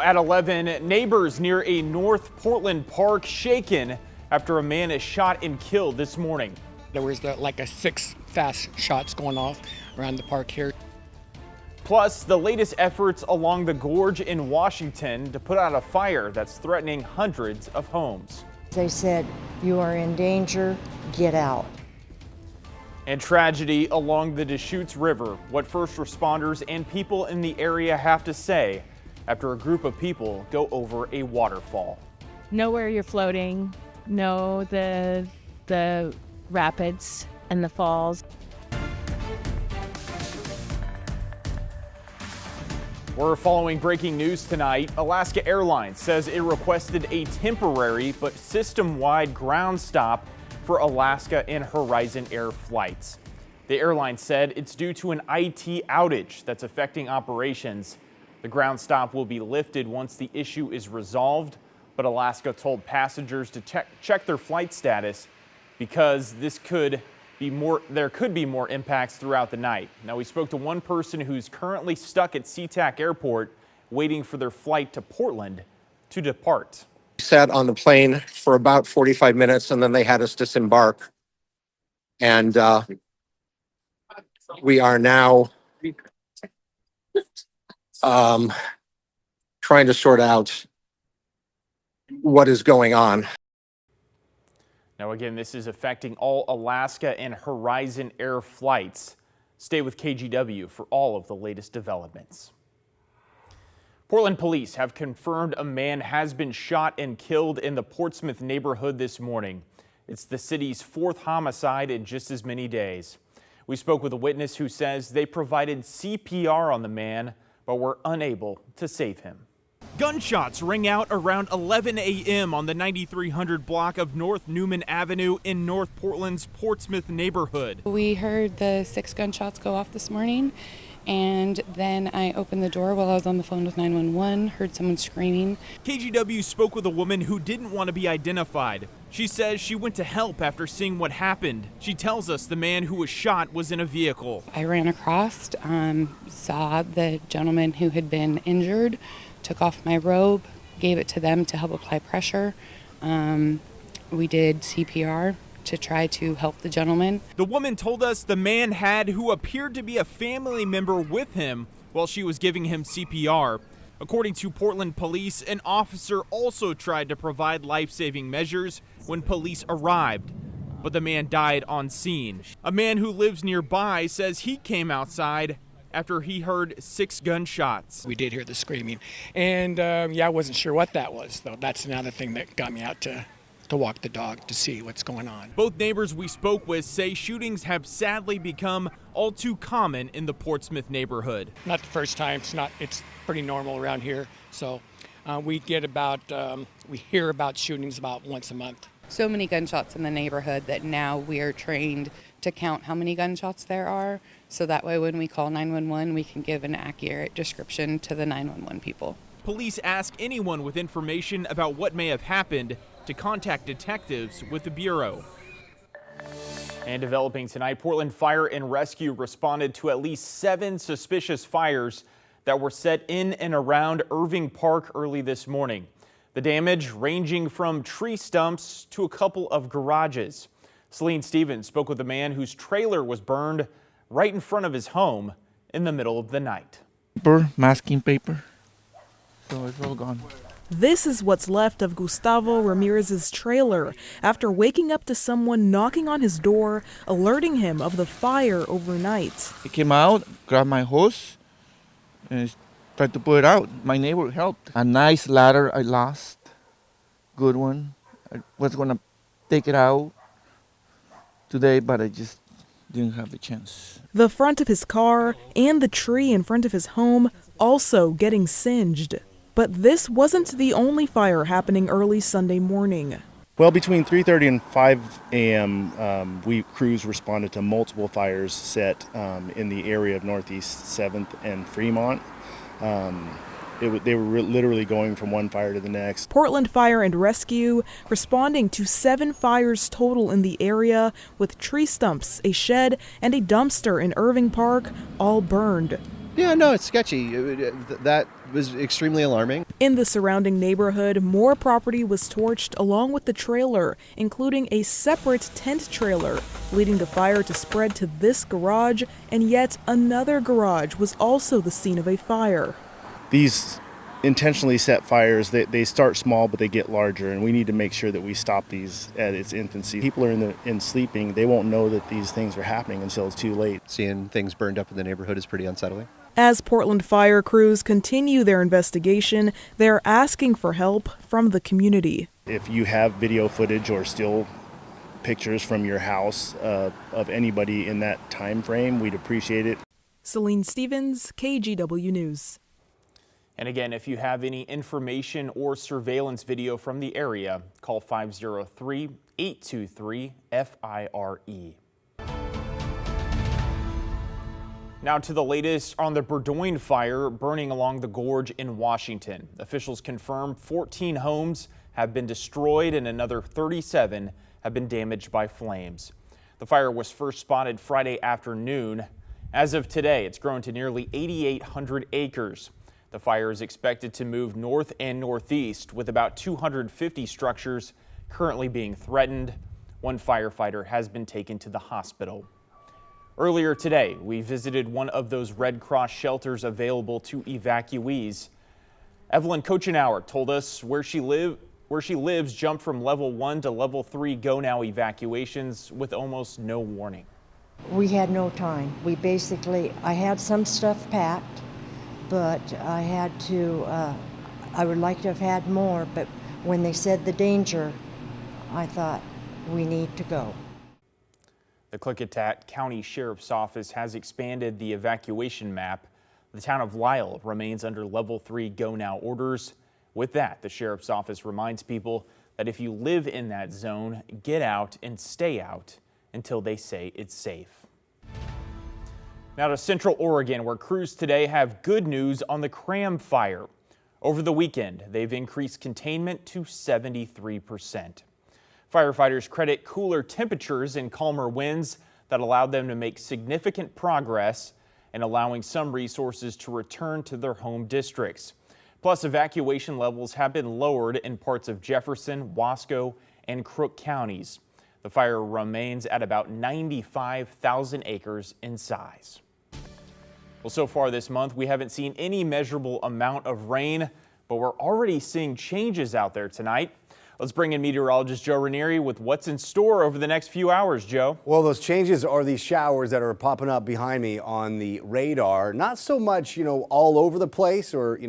At 11, neighbors near a North Portland park shaken after a man is shot and killed this morning. There was like 6 fast shots going off around the park here. Plus, the latest efforts along the gorge in Washington to put out a fire that's threatening hundreds of homes. They said, "You are in danger, get out." And tragedy along the Deschutes River, what first responders and people in the area have to say after a group of people go over a waterfall. Know where you're floating, know the rapids and the falls. We're following breaking news tonight. Alaska Airlines says it requested a temporary but system-wide ground stop for Alaska and Horizon Air flights. The airline said it's due to an IT outage that's affecting operations. The ground stop will be lifted once the issue is resolved, but Alaska told passengers to check their flight status because there could be more impacts throughout the night. Now, we spoke to one person who's currently stuck at SeaTac Airport waiting for their flight to Portland to depart. We sat on the plane for about 45 minutes and then they had us disembark. And we are now trying to sort out what is going on. Now, again, this is affecting all Alaska and Horizon Air flights. Stay with KGW for all of the latest developments. Portland police have confirmed a man has been shot and killed in the Portsmouth neighborhood this morning. It's the city's 4th homicide in just as many days. We spoke with a witness who says they provided CPR on the man, but were unable to save him. Gunshots ring out around 11 a.m. on the 9300 block of North Newman Avenue in North Portland's Portsmouth neighborhood. We heard the 6 gunshots go off this morning, and then I opened the door while I was on the phone with 911, heard someone screaming. KGW spoke with a woman who didn't want to be identified. She says she went to help after seeing what happened. She tells us the man who was shot was in a vehicle. I ran across, saw the gentleman who had been injured, took off my robe, gave it to them to help apply pressure. We did CPR to try to help the gentleman. The woman told us the man had who appeared to be a family member with him while she was giving him CPR. According to Portland police, an officer also tried to provide life-saving measures when police arrived, but the man died on scene. A man who lives nearby says he came outside after he heard 6 gunshots. We did hear the screaming, and I wasn't sure what that was, though. That's another thing that got me out to walk the dog to see what's going on. Both neighbors we spoke with say shootings have sadly become all too common in the Portsmouth neighborhood. Not the first time. It's pretty normal around here. So we hear about shootings about once a month. So many gunshots in the neighborhood that now we are trained to count how many gunshots there are, so that way when we call 911, we can give an accurate description to the 911 people. Police ask anyone with information about what may have happened to contact detectives with the Bureau. And developing tonight, Portland Fire and Rescue responded to at least 7 suspicious fires that were set in and around Irving Park early this morning. The damage ranging from tree stumps to a couple of garages. Celine Stevens spoke with a man whose trailer was burned right in front of his home in the middle of the night. Masking paper, so it's all gone. This is what's left of Gustavo Ramirez's trailer after waking up to someone knocking on his door, alerting him of the fire overnight. He came out, grabbed my hose, and tried to put it out. My neighbor helped. A nice ladder I lost, good one. I was gonna take it out today, but I just didn't have the chance. The front of his car and the tree in front of his home also getting singed. But this wasn't the only fire happening early Sunday morning. Well, between 3:30 and 5 a.m., crews responded to multiple fires set in the area of Northeast 7th and Fremont. They were literally going from one fire to the next. Portland Fire and Rescue responding to 7 fires total in the area, with tree stumps, a shed, and a dumpster in Irving Park all burned. Yeah, no, it's sketchy. was extremely alarming. In the surrounding neighborhood, more property was torched along with the trailer, including a separate tent trailer, leading the fire to spread to this garage, and yet another garage was also the scene of a fire. These intentionally set fires, they start small, but they get larger, and we need to make sure that we stop these at its infancy. People are in sleeping. They won't know that these things are happening until it's too late. Seeing things burned up in the neighborhood is pretty unsettling. As Portland fire crews continue their investigation, they're asking for help from the community. If you have video footage or still pictures from your house of anybody in that time frame, we'd appreciate it. Celine Stevens, KGW News. And again, if you have any information or surveillance video from the area, call 503-823-FIRE. Now to the latest on the Berdo fire burning along the gorge in Washington. Officials confirm 14 homes have been destroyed and another 37 have been damaged by flames. The fire was first spotted Friday afternoon. As of today, it's grown to nearly 8,800 acres. The fire is expected to move north and northeast, with about 250 structures currently being threatened. One firefighter has been taken to the hospital. Earlier today, we visited one of those Red Cross shelters available to evacuees. Evelyn Kochenauer told us where she lives jumped from level 1 to level 3 go now evacuations with almost no warning. We had no time. I had some stuff packed, but I would like to have had more, but when they said the danger, I thought, we need to go. The Klickitat County Sheriff's Office has expanded the evacuation map. The town of Lisle remains under level 3 go now orders. With that, the Sheriff's Office reminds people that if you live in that zone, get out and stay out until they say it's safe. Now to Central Oregon, where crews today have good news on the Cram fire. Over the weekend, they've increased containment to 73%. Firefighters credit cooler temperatures and calmer winds that allowed them to make significant progress in allowing some resources to return to their home districts. Plus, evacuation levels have been lowered in parts of Jefferson, Wasco, and Crook counties. The fire remains at about 95,000 acres in size. Well, so far this month, we haven't seen any measurable amount of rain, but we're already seeing changes out there tonight. Let's bring in meteorologist Joe Ranieri with what's in store over the next few hours, Joe. Well, those changes are these showers that are popping up behind me on the radar. Not so much, all over the place or,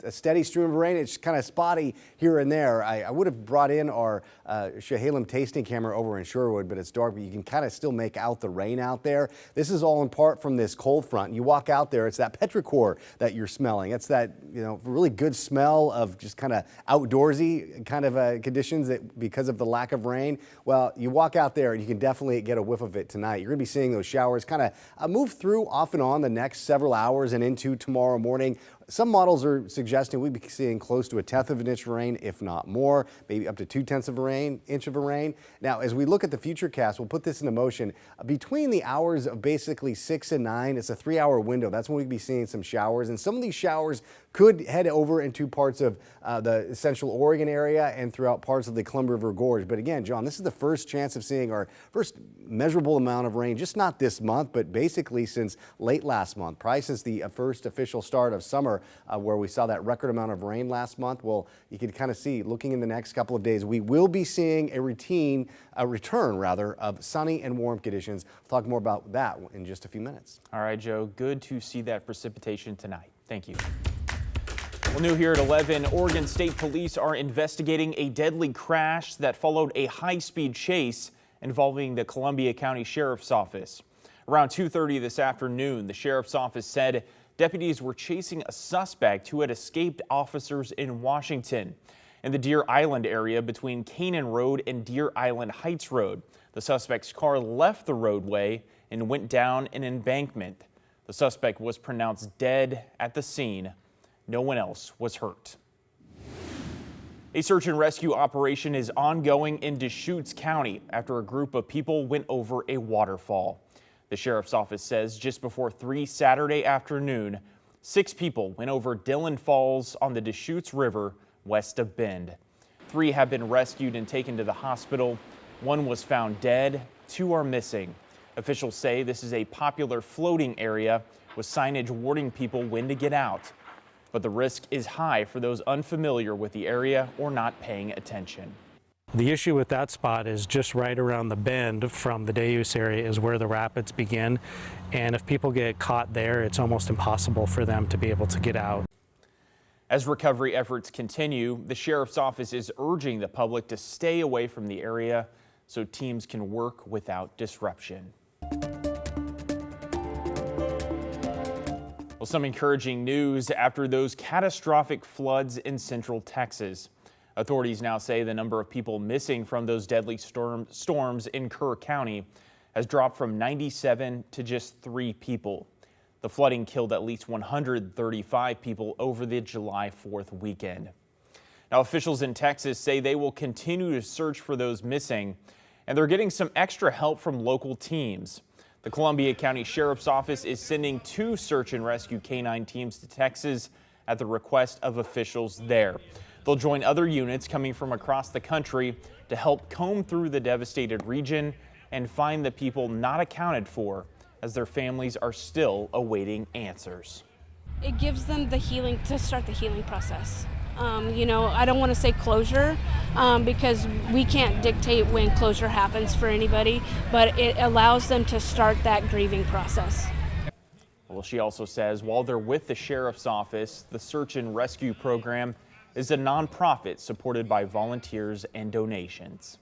a steady stream of rain. It's kind of spotty here and there. I would have brought in our Chehalem tasting camera over in Sherwood, but it's dark, but you can kind of still make out the rain out there. This is all in part from this cold front. You walk out there, it's that petrichor that you're smelling. It's that, really good smell of just kind of outdoorsy kind of conditions that because of the lack of rain. Well, you walk out there and you can definitely get a whiff of it tonight. You're going to be seeing those showers kind of move through off and on the next several hours and into tomorrow morning. Some models are suggesting we'd be seeing close to 1/10 of an inch of rain, if not more, maybe up to 2/10 of an inch of rain. Now, as we look at the future cast, we'll put this into motion. Between the hours of basically 6 and 9, it's a 3-hour window. That's when we'd be seeing some showers, and some of these showers could head over into parts of the Central Oregon area and throughout parts of the Columbia River Gorge. But again, John, this is the first chance of seeing our first measurable amount of rain, just not this month, but basically since late last month, probably since the first official start of summer, where we saw that record amount of rain last month. Well, you can kind of see, looking in the next couple of days, we will be seeing a return of sunny and warm conditions. We'll talk more about that in just a few minutes. All right, Joe, good to see that precipitation tonight. Thank you. Well, new here at 11, Oregon State Police are investigating a deadly crash that followed a high-speed chase involving the Columbia County Sheriff's Office. Around 2:30 this afternoon, the Sheriff's Office said deputies were chasing a suspect who had escaped officers in Washington. In the Deer Island area between Canaan Road and Deer Island Heights Road, the suspect's car left the roadway and went down an embankment. The suspect was pronounced dead at the scene. No one else was hurt. A search and rescue operation is ongoing in Deschutes County after a group of people went over a waterfall. The sheriff's office says just before 3 Saturday afternoon, 6 people went over Dillon Falls on the Deschutes River west of Bend. 3 have been rescued and taken to the hospital. 1 was found dead. 2 are missing. Officials say this is a popular floating area with signage warning people when to get out. But the risk is high for those unfamiliar with the area or not paying attention. The issue with that spot is just right around the bend from the Deus area is where the rapids begin. And if people get caught there, it's almost impossible for them to be able to get out. As recovery efforts continue, the sheriff's office is urging the public to stay away from the area so teams can work without disruption. Well, some encouraging news after those catastrophic floods in central Texas. Authorities now say the number of people missing from those deadly storms in Kerr County has dropped from 97 to just 3 people. The flooding killed at least 135 people over the July 4th weekend. Now, officials in Texas say they will continue to search for those missing, and they're getting some extra help from local teams. The Columbia County Sheriff's Office is sending 2 search and rescue canine teams to Texas at the request of officials there. They'll join other units coming from across the country to help comb through the devastated region and find the people not accounted for, as their families are still awaiting answers. It gives them the healing, to start the healing process. I don't want to say closure because we can't dictate when closure happens for anybody, but it allows them to start that grieving process. Well, she also says while they're with the sheriff's office, the search and rescue program is a nonprofit supported by volunteers and donations.